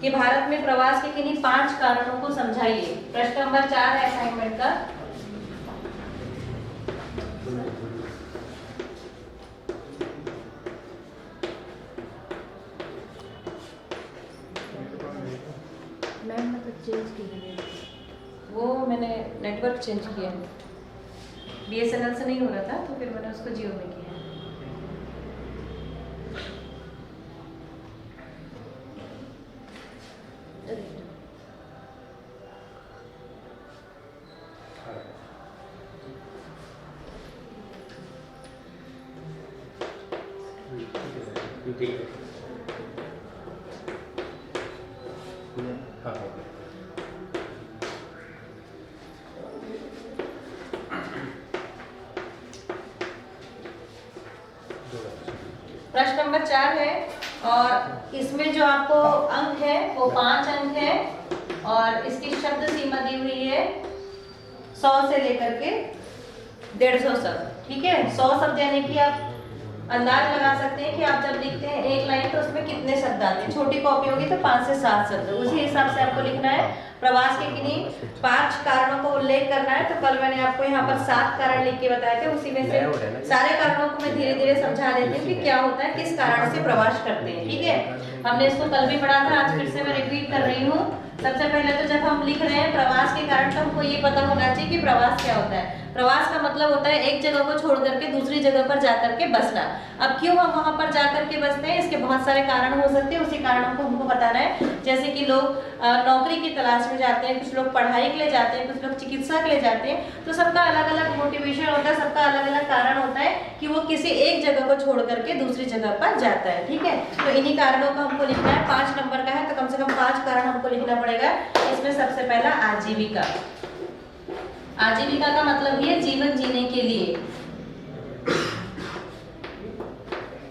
कि भारत में प्रवास के किन्हीं 5 कारणों को समझाइए। प्रश्न नंबर 4 है असाइनमेंट का। मैम मतलब चेंज की है, वो मैंने नेटवर्क चेंज किया है, BSNL से नहीं हो रहा था तो फिर मैंने उसको जियो में किया है। प्रश्न नंबर 4 है और इसमें जो आपको अंक है वो 5 अंक है और इसकी शब्द सीमा दी हुई है 100 से लेकर के 150 शब्द। ठीक है, 100 शब्द यानी कि आप अंदाज लगा सकते हैं कि आप जब लिखते हैं एक लाइन तो उसमें कितने शब्द आते हैं। छोटी कॉपी होगी तो 5 से 7 शब्द, उसी हिसाब से आपको लिखना है। प्रवास के किन्हीं 5 कारणों को उल्लेख करना है। तो कल मैंने आपको यहाँ पर 7 कारण लिख के बताए थे, उसी में से सारे कारणों को मैं धीरे धीरे समझा देती हूँ कि क्या होता है, किस कारण से प्रवास करते हैं। ठीक है, हमने इसको कल भी पढ़ा था, आज फिर से मैं रिपीट कर रही हूँ। सबसे पहले तो जब हम लिख रहे हैं प्रवास के कारण तो हमको ये पता होना चाहिए कि प्रवास क्या होता है। प्रवास का मतलब होता है एक जगह को छोड़ करके दूसरी जगह पर जाकर के बसना। अब क्यों हम वहां पर जाकर के बसते हैं, इसके बहुत सारे कारण हो सकते हैं, उसी कारणों को हमको बताना है। जैसे कि लोग नौकरी की तलाश में जाते हैं, कुछ लोग पढ़ाई के लिए जाते हैं, कुछ लोग चिकित्सा के लिए जाते हैं। तो सबका अलग अलग मोटिवेशन होता है, सबका अलग अलग कारण होता है कि वो किसी एक जगह को छोड़ करके दूसरी जगह पर जाता है। ठीक है, तो इन्हीं कारणों को हमको लिखना है। 5 नंबर का है तो कम से कम 5 कारण हमको लिखना पड़ेगा। इसमें सबसे पहला आजीविका। आजीविका का मतलब है जीवन जीने के लिए।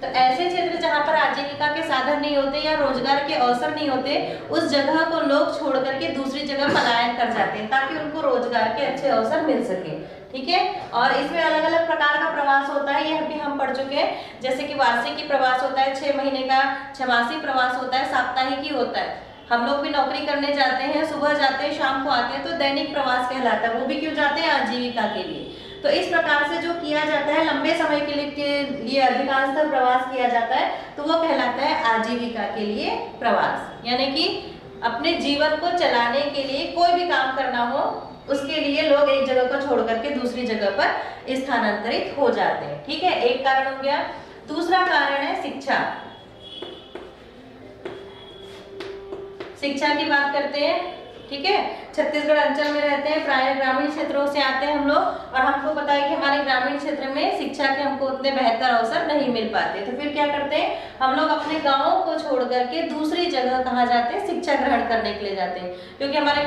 तो ऐसे क्षेत्र जहां पर आजीविका के साधन नहीं होते या रोजगार के अवसर नहीं होते, उस जगह को लोग छोड़ करके दूसरी जगह पलायन कर जाते हैं ताकि उनको रोजगार के अच्छे अवसर मिल सके। ठीक है, और इसमें अलग अलग प्रकार का प्रवास होता है, यह भी हम पढ़ चुके हैं। जैसे कि वार्षिक प्रवास होता है, 6 महीने का, छमासी प्रवास होता है, साप्ताहिक होता है। हम लोग भी नौकरी करने जाते हैं, सुबह जाते हैं शाम को आते हैं, तो दैनिक प्रवास कहलाता है। वो भी क्यों जाते हैं, आजीविका के लिए। तो इस प्रकार से जो किया जाता है लंबे समय के लिए अधिकांशतः प्रवास किया जाता है, तो वो कहलाता है आजीविका के लिए प्रवास। यानी कि अपने जीवन को चलाने के लिए कोई भी काम करना हो, उसके लिए लोग एक जगह को छोड़ करके दूसरी जगह पर स्थानांतरित हो जाते हैं। ठीक है, एक कारण हो गया। दूसरा कारण है शिक्षा। शिक्षा की बात करते हैं। ठीक है, छत्तीसगढ़ अंचल में रहते हैं, प्राय ग्रामीण क्षेत्रों से आते हैं हम लोग, और हमको पता है कि हमारे ग्रामीण क्षेत्र में शिक्षा के हमको उतने बेहतर अवसर नहीं मिल पाते। तो फिर क्या करते हैं, हम लोग अपने गाँव को छोड़ करके दूसरी जगह कहाँ जाते हैं, शिक्षा ग्रहण करने के लिए जाते हैं। क्योंकि हमारे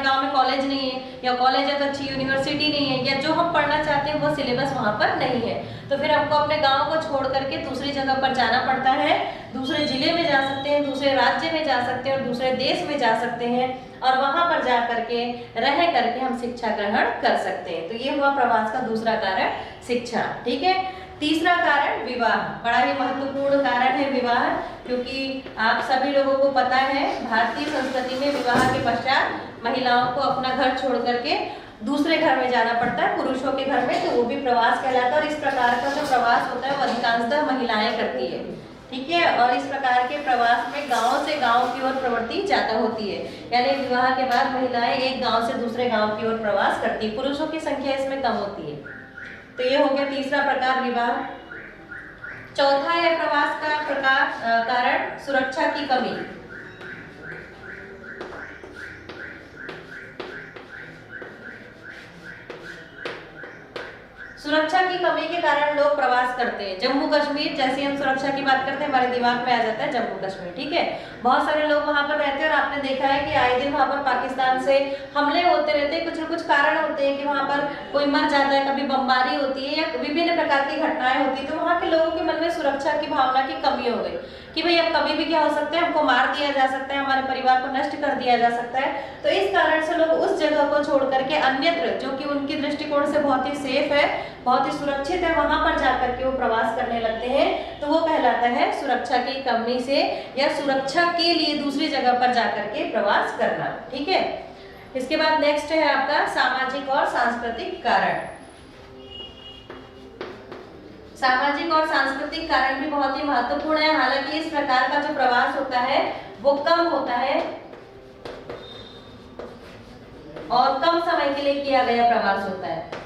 गाँव में कॉलेज नहीं है, या कॉलेज है तो अच्छी यूनिवर्सिटी नहीं है, या जो हम पढ़ना चाहते हैं वो सिलेबस वहाँ पर नहीं है। तो फिर हमको अपने गाँव को छोड़ करके दूसरी जगह पर जाना पड़ता है। दूसरे जिले में जा सकते हैं, दूसरे राज्य में जा सकते हैं, और दूसरे देश में जा सकते हैं, और वहां पर जा करके रह करके हम शिक्षा ग्रहण कर सकते हैं। तो ये हुआ प्रवास का दूसरा कारण, शिक्षा। ठीक है, तीसरा कारण विवाह। बड़ा ही महत्वपूर्ण कारण है विवाह, क्योंकि आप सभी लोगों को पता है भारतीय संस्कृति में विवाह के पश्चात महिलाओं को अपना घर छोड़ करके दूसरे घर में जाना पड़ता है, पुरुषों के घर में, तो वो भी प्रवास कहलाता है। और इस प्रकार का जो प्रवास होता है वो अधिकांशतः महिलाएं करती है। ठीक है, और इस प्रकार के प्रवास में गांव से गांव की ओर प्रवृत्ति ज्यादा होती है। यानी विवाह के बाद महिलाएं एक गांव से दूसरे गांव की ओर प्रवास करती है, पुरुषों की संख्या इसमें कम होती है। तो ये हो गया तीसरा प्रकार, विवाह। चौथा है प्रवास का कारण सुरक्षा की कमी। सुरक्षा की कमी के कारण लोग प्रवास करते हैं। जम्मू कश्मीर, जैसे हम सुरक्षा की बात करते हैं हमारे दिमाग में आ जाता है जम्मू कश्मीर। ठीक है, बहुत सारे लोग वहां पर रहते हैं, और आपने देखा है कि आए दिन वहां पर पाकिस्तान से हमले होते रहते हैं। कुछ न कुछ कारण होते हैं कि वहां पर कोई मर जाता है, कभी बमबारी होती है, या विभिन्न प्रकार की घटनाएं होती है। तो वहाँ के लोगों के मन में सुरक्षा की भावना की कमी हो गई कि भाई अब कभी भी क्या हो सकता है, हमको मार दिया जा सकता है, हमारे परिवार को नष्ट कर दिया जा सकता है। तो इस कारण से लोग उस जगह को छोड़ करके अन्यत्र, जो कि उनकी दृष्टिकोण से बहुत ही सेफ है, बहुत ही सुरक्षित है, वहां पर जाकर के वो प्रवास करने लगते हैं। तो वो कहलाता है सुरक्षा की कमी से या सुरक्षा के लिए दूसरी जगह पर जाकर के प्रवास करना। ठीक है, इसके बाद नेक्स्ट है आपका सामाजिक और सांस्कृतिक कारण। सामाजिक और सांस्कृतिक कारण भी बहुत ही महत्वपूर्ण है। हालांकि इस प्रकार का जो प्रवास होता है वो कम होता है और कम समय के लिए किया गया प्रवास होता है।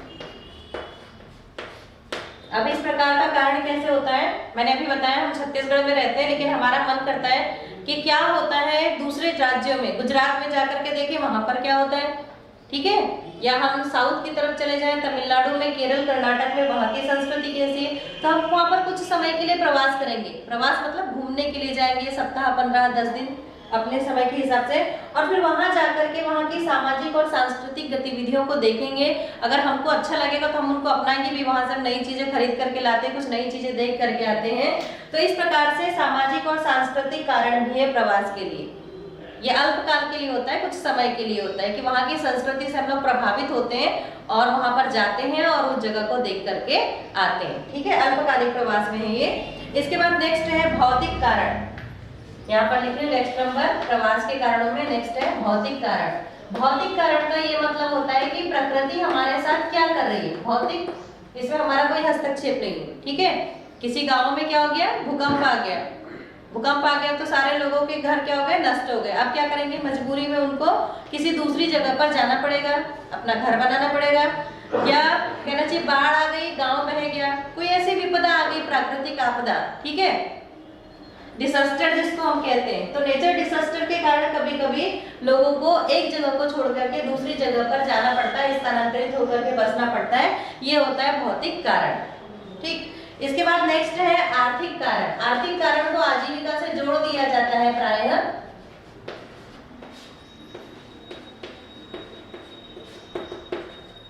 अब इस प्रकार का कारण कैसे होता है, मैंने अभी बताया हम छत्तीसगढ़ में रहते हैं, लेकिन हमारा मन करता है कि क्या होता है दूसरे राज्यों में, गुजरात में जाकर के देखें वहां पर क्या होता है। ठीक है, या हम साउथ की तरफ चले जाएं, तमिलनाडु में, केरल, कर्नाटक में, वहां की संस्कृति कैसी है, तो हम वहां पर कुछ समय के लिए प्रवास करेंगे। प्रवास मतलब घूमने के लिए जाएंगे, सप्ताह, 15, 10 दिन अपने समय के हिसाब से, और फिर वहां जाकर के वहां की सामाजिक और सांस्कृतिक गतिविधियों को देखेंगे। अगर हमको अच्छा लगेगा तो हम उनको अपनाएंगे भी, वहां से हम नई चीजें खरीद करके लाते हैं, कुछ नई चीजें देख करके आते हैं। तो इस प्रकार से सामाजिक और सांस्कृतिक कारण भी है प्रवास के लिए। ये अल्पकाल के लिए होता है, कुछ समय के लिए होता है कि वहां की संस्कृति से हम लोग प्रभावित होते हैं और वहां पर जाते हैं और उस जगह को देख करके आते हैं। ठीक है, अल्पकालिक प्रवास में है ये। इसके बाद नेक्स्ट है भौतिक कारण। यहाँ पर लिख रहे नेक्स्ट नंबर प्रवास के कारणों में नेक्स्ट है भौतिक कारण। भौतिक कारण का ये मतलब होता है कि प्रकृति हमारे साथ क्या कर रही है। भौतिक, इसमें हमारा कोई हस्तक्षेप नहीं है। ठीक है, किसी गांव में क्या हो गया, भूकंप आ गया, भूकंप आ गया तो सारे लोगों के घर क्या हो गए, नष्ट हो गए। अब क्या करेंगे, मजबूरी में उनको किसी दूसरी जगह पर जाना पड़ेगा, अपना घर बनाना पड़ेगा, या कहना चाहिए बाढ़ आ गई, गांव बह गया, कोई ऐसी विपदा आ गई, प्राकृतिक आपदा। ठीक है, डिसास्टर जिसको हम कहते हैं। तो नेचर डिसास्टर के कारण कभी कभी लोगों को एक जगह को छोड़ करके दूसरी जगह पर जाना पड़ता है, स्थानांतरित होकर के बसना पड़ता है, ये होता है भौतिक कारण। ठीक, इसके बाद नेक्स्ट है आर्थिक कारण। आर्थिक कारण को आजीविका से जोड़ दिया जाता है प्रायः।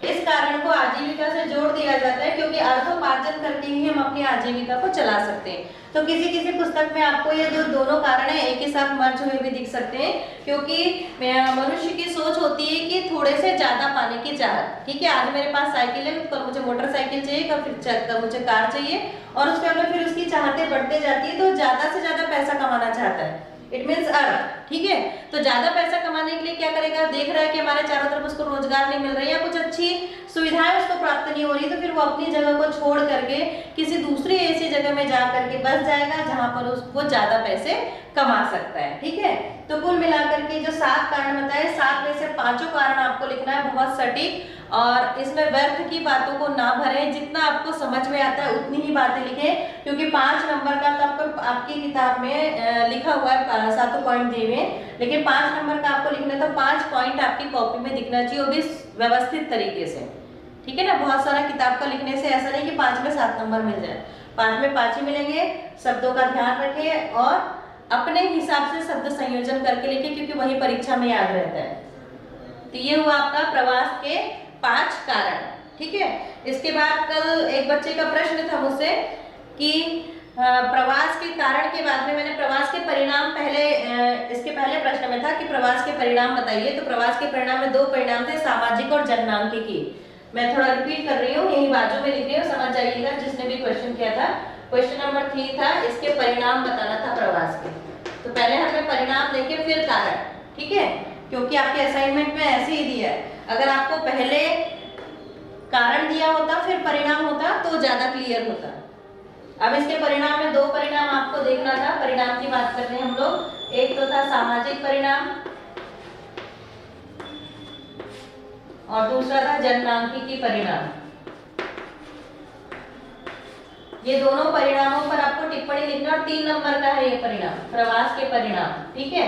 इस कारण को आजीविका से जोड़ दिया जाता है क्योंकि अर्थोपार्जन करके ही हम अपनी आजीविका को चला सकते हैं। तो किसी किसी पुस्तक में आपको ये जो दोनों कारण है एक ही साथ मर्ज हुए भी दिख सकते हैं, क्योंकि मनुष्य की सोच होती है कि थोड़े से ज्यादा पाने की चाहत। ठीक है, आज मेरे पास साइकिल है, कल मुझे मोटरसाइकिल चाहिए, कल मुझे कार चाहिए, और उसके बाद फिर उसकी चाहतें बढ़ते जाती है, तो ज्यादा से ज्यादा पैसा कमाना चाहता है। It means earth. ठीक है, तो ज्यादा पैसा कमाने के लिए क्या करेगा, देख रहा है कि हमारे चारों तरफ उसको रोजगार नहीं मिल रही है या कुछ अच्छी सुविधाएं उसको प्राप्त नहीं हो रही, तो फिर वो अपनी जगह को छोड़ करके किसी दूसरी ऐसी जगह में जा करके बस जाएगा जहां पर उसको ज्यादा पैसे कमा सकता है। ठीक है, तो कुल मिलाकर के जो 7 कारण बताए, 7 में से 5 कारण आपको लिखना है बहुत सटीक, और इसमें व्यर्थ की बातों को ना भरें, जितना आपको समझ में आता है उतनी ही बातें लिखें, क्योंकि 5 नंबर का तो आपको आपकी किताब में लिखा हुआ है 7 पॉइंट दिए हुए, लेकिन 5 नंबर का आपको लिखना है तो 5 पॉइंट आपकी कॉपी में दिखना चाहिए, वो भी व्यवस्थित तरीके से। ठीक है ना, बहुत सारा किताब का लिखने से ऐसा नहीं कि 5 में 7 नंबर मिल जाए, 5 में 5 ही मिलेंगे। शब्दों का ध्यान रखें और अपने हिसाब से शब्द संयोजन करके लिखें, क्योंकि वही परीक्षा में याद रहता है। तो ये हुआ आपका प्रवास के 5 कारण। ठीक है, इसके बाद कल एक बच्चे का प्रश्न था मुझसे कि प्रवास के कारण के बाद में मैंने प्रवास के परिणाम पहले, इसके पहले प्रश्न में था कि प्रवास के परिणाम बताइए, तो प्रवास के परिणाम में 2 परिणाम थे, सामाजिक और जननांकिकी। मैं थोड़ा रिपीट कर रही हूँ, यही बाजू में लिख रही हूँ, समझ जाइएगा जिसने भी क्वेश्चन किया था। क्वेश्चन नंबर 3 था, इसके परिणाम बताना था प्रवास के। तो पहले हमने परिणाम देखे फिर कारण। ठीक है, क्योंकि आपके असाइनमेंट में ऐसे ही दिया है, अगर आपको पहले कारण दिया होता फिर परिणाम होता तो ज्यादा क्लियर होता। अब इसके परिणाम में 2 परिणाम आपको देखना था, परिणाम की बात कर रहे हैं हम लोग। एक तो था सामाजिक परिणाम और दूसरा था जननांकिकी परिणाम। ये दोनों परिणामों पर आपको टिप्पणी लिखना, और 3 नंबर का है ये परिणाम, प्रवास के परिणाम। ठीक है,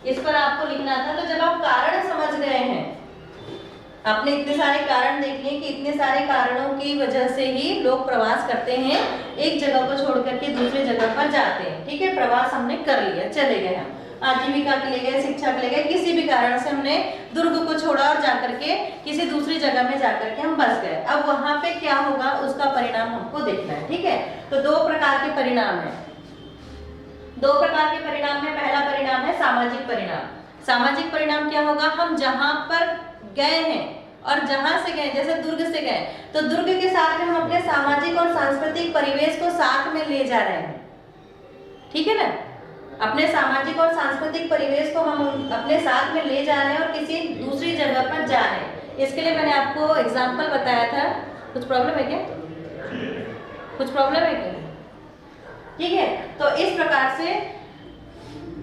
इस पर आपको लिखना था। तो जब आप कारण समझ गए हैं, आपने इतने सारे कारण देख लिए कि इतने सारे कारणों की वजह से ही लोग प्रवास करते हैं, एक जगह को छोड़ करके दूसरी जगह पर जाते हैं। ठीक है, प्रवास हमने कर लिया, चले गए हम, आजीविका के लिए गए, शिक्षा के लिए गए, किसी भी कारण से हमने दुर्ग को छोड़ा और जाकर के किसी दूसरी जगह में जाकर के हम बस गए। अब वहां पे क्या होगा उसका परिणाम हमको देखना है। ठीक है, तो 2 प्रकार के परिणाम है। 2 प्रकार के परिणाम में पहला परिणाम है सामाजिक परिणाम। सामाजिक परिणाम क्या होगा, हम जहां पर गए हैं और जहां से गए, जैसे दुर्ग से गए, तो दुर्ग के साथ में हम अपने सामाजिक और सांस्कृतिक परिवेश को साथ में ले जा रहे हैं। ठीक है ना, अपने सामाजिक और सांस्कृतिक परिवेश को हम अपने साथ में ले जा रहे हैं और किसी दूसरी जगह पर जा रहे हैं। इसके लिए मैंने आपको एग्जाम्पल बताया था। कुछ प्रॉब्लम है क्या? कुछ प्रॉब्लम है क्या? ठीक है, तो इस प्रकार से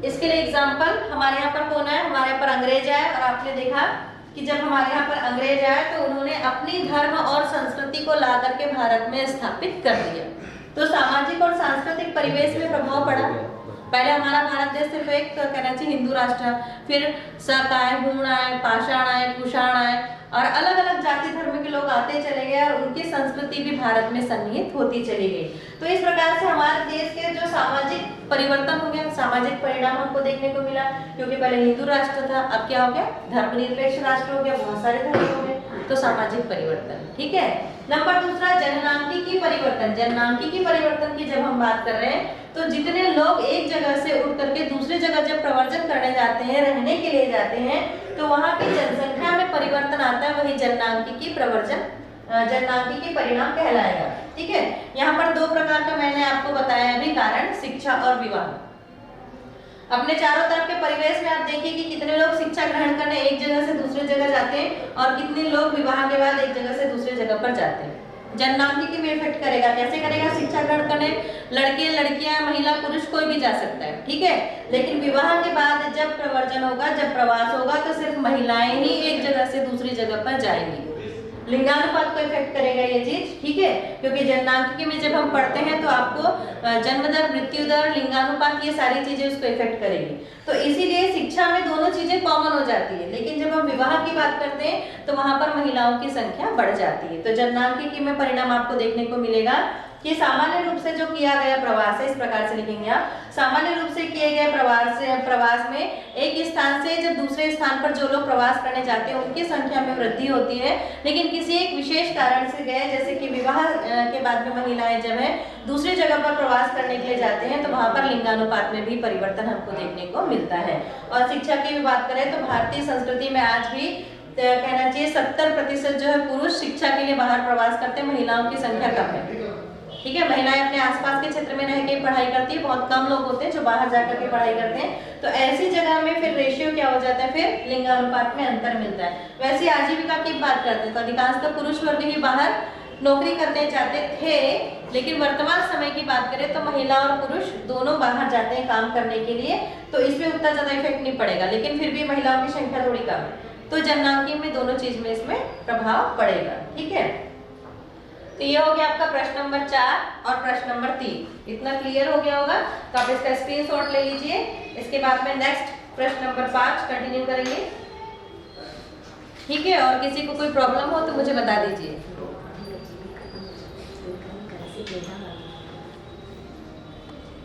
इसके लिए एग्जाम्पल हमारे यहाँ पर कौन है? हमारे यहाँ पर अंग्रेज आए और आपने देखा कि जब हमारे यहाँ पर अंग्रेज आए तो उन्होंने अपनी धर्म और संस्कृति को ला करके भारत में स्थापित कर दिया। तो सामाजिक और सांस्कृतिक परिवेश में प्रभाव पड़ा। पहले हमारा भारत देश सिर्फ एक कहना चाहिए हिंदू राष्ट्र, फिर शक आए, हूण आए, पाषाण आए, कुषाण आए और अलग अलग जाति धर्म के लोग आते चले गए और उनकी संस्कृति भी भारत में सन्निहित होती चली गई। तो इस प्रकार से हमारे देश के जो सामाजिक परिवर्तन हो गया, सामाजिक परिणाम हमको देखने को मिला, क्योंकि पहले हिंदू राष्ट्र था, अब क्या हो गया? धर्मनिरपेक्ष राष्ट्र हो गया, बहुत सारे धर्म हो गए। तो सामाजिक परिवर्तन, ठीक है। नंबर दूसरा, जननांकिकी परिवर्तन। जननांकिकी परिवर्तन की जब हम बात कर रहे हैं तो जितने लोग एक जगह से उठ करके दूसरी जगह जब प्रवर्जन करने जाते हैं, रहने के लिए जाते हैं, तो वहाँ की जनसंख्या में परिवर्तन आता है, वही जननांकिकी जननांकिकी परिणाम कहलाएगा। ठीक है, यहाँ पर दो प्रकार का मैंने आपको बताया अभी कारण, शिक्षा और विवाह। अपने चारों तरफ के परिवेश में आप देखिए कि कितने लोग शिक्षा ग्रहण करने एक जगह से दूसरी जगह जाते हैं और कितने लोग विवाह के बाद एक जगह से दूसरी जगह पर जाते हैं। जननांकिकी में इफेक्ट करेगा। कैसे करेगा? शिक्षा ग्रहण करने लड़के, लड़कियां, महिला, पुरुष कोई भी जा सकता है, ठीक है। लेकिन विवाह के बाद जब प्रवर्जन होगा, जब प्रवास होगा, तो सिर्फ महिलाएं ही एक जगह से दूसरी जगह पर जाएंगी। लिंगानुपात को इफेक्ट करेगा ये चीज, ठीक है, क्योंकि जननांकिकी में जब हम पढ़ते हैं तो आपको जन्म दर, मृत्यु दर, लिंगानुपात, ये सारी चीजें उसको इफेक्ट करेगी। तो इसीलिए शिक्षा में दोनों चीजें कॉमन हो जाती है, लेकिन जब हम विवाह की बात करते हैं तो वहां पर महिलाओं की संख्या बढ़ जाती है। तो जननांकिकी में परिणाम आपको देखने को मिलेगा कि सामान्य रूप से जो किया गया प्रवास है, इस प्रकार से लिखेंगे आप, सामान्य रूप से किए गए प्रवास में एक स्थान से जब दूसरे स्थान पर जो लोग प्रवास करने जाते हैं उनकी संख्या में वृद्धि होती है। लेकिन किसी एक विशेष कारण से गए, जैसे कि विवाह के बाद में महिलाएं जब है दूसरी जगह पर प्रवास करने के लिए जाते हैं तो वहां पर लिंगानुपात में भी परिवर्तन हमको देखने को मिलता है। और शिक्षा की भी बात करें तो भारतीय संस्कृति में आज भी कहना चाहिए 70% जो है पुरुष शिक्षा के लिए बाहर प्रवास करते हैं, महिलाओं की संख्या कम है। ठीक है, महिलाएं अपने आसपास के क्षेत्र में रह के पढ़ाई करती है, बहुत कम लोग होते हैं जो बाहर जाकर के पढ़ाई करते हैं। तो ऐसी जगह में फिर रेशियो क्या हो जाता है? फिर लिंगानुपात में अंतर मिलता है। वैसे आजीविका की बात करते हैं तो अधिकांशतः पुरुष वर्ग ही बाहर नौकरी करने जाते थे, लेकिन वर्तमान समय की बात करें तो महिला और पुरुष दोनों बाहर जाते हैं काम करने के लिए, तो इसमें उतना ज्यादा इफेक्ट नहीं पड़ेगा, लेकिन फिर भी महिलाओं की संख्या थोड़ी कम है। तो जननांकिकी में दोनों चीज में इसमें प्रभाव पड़ेगा। ठीक है, तो ये हो गया आपका प्रश्न नंबर 4 और प्रश्न नंबर 3। इतना क्लियर हो गया होगा तो आप इसका स्क्रीनशॉट ले लीजिए। इसके बाद में नेक्स्ट प्रश्न नंबर 5 कंटिन्यू करेंगे। ठीक है, और किसी को कोई प्रॉब्लम हो तो मुझे बता दीजिए।